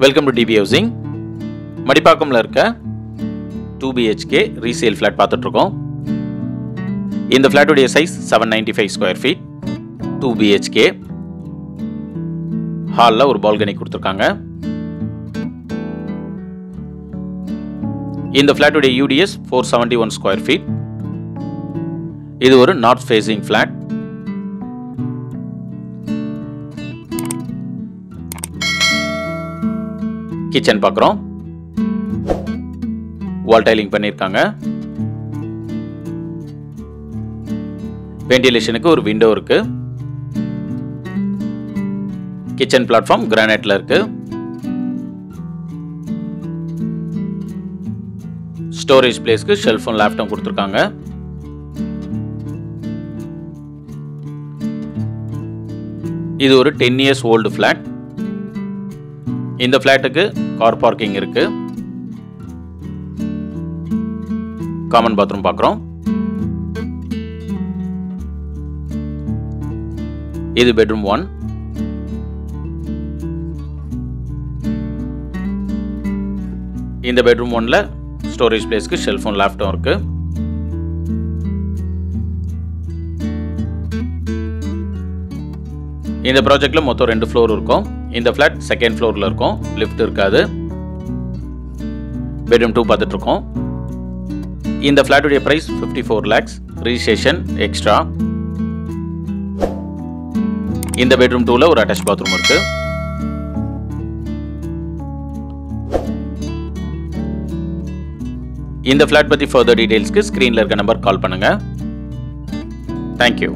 Welcome to DP housing. மடிப்பாக்கம்ல இருக்க 2 BHK resale flat பார்த்துட்டு இருக்கோம். இந்த ஃபிளாட்டுடைய சைஸ் 795 ஸ்கொயர் ஃபீட், 2 BHK. ஹாலில் ஒரு பால்கனி கொடுத்துருக்காங்க. இந்த ஃபிளாட்டுடைய UDS 471 ஸ்கொயர் ஃபீட். இது ஒரு நார்த் ஃபேசிங் ஃபிளாட். கிச்சன் பார்க்குறோம். வால் டைலிங் பண்ணியிருக்காங்க. வென்டிலேஷனுக்கு ஒரு விண்டோ இருக்கு. கிச்சன் பிளாட்ஃபார்ம் கிரானைட்ல இருக்கு. ஸ்டோரேஜ் பிளேஸ்க்கு ஷெல்ஃபும் லேப்டாப் கொடுத்துருக்காங்க. இது ஒரு 10 years ஓல்டு ஃபிளாட். இந்த ஃபிளாட்டுக்கு கார் பார்க்கிங் இருக்கு. காமன் பாத்ரூம் பார்க்குறோம். இது பெட்ரூம் 1. இந்த பெட்ரூம் 1ல ஸ்டோரேஜ் பிளேஸ்க்கு ஷெல்ஃபும் லேப்டாப் இருக்கு. இந்த ப்ராஜெக்ட்ல மொத்தம் 2 ஃப்ளோர் இருக்கும். இந்த ஃபிளாட் செகண்ட் ஃப்ளோர்ல இருக்கும். லிஃப்ட் இருக்காது. பெட்ரூம் 2 பார்த்துட்டு இருக்கோம். இந்த ஃபிளாட்டுடைய பிரைஸ் 54 lakhs. Registration extra. இந்த பெட்ரூம் 2ல ஒரு அட்டாச் பாத்ரூம் இருக்கு. இந்த ஃபிளாட் பத்தி ஃபர்தர் டீடைல்ஸ்க்கு ஸ்கிரீன்ல இருக்க நம்பர் கால் பண்ணுங்க. தேங்க்யூ.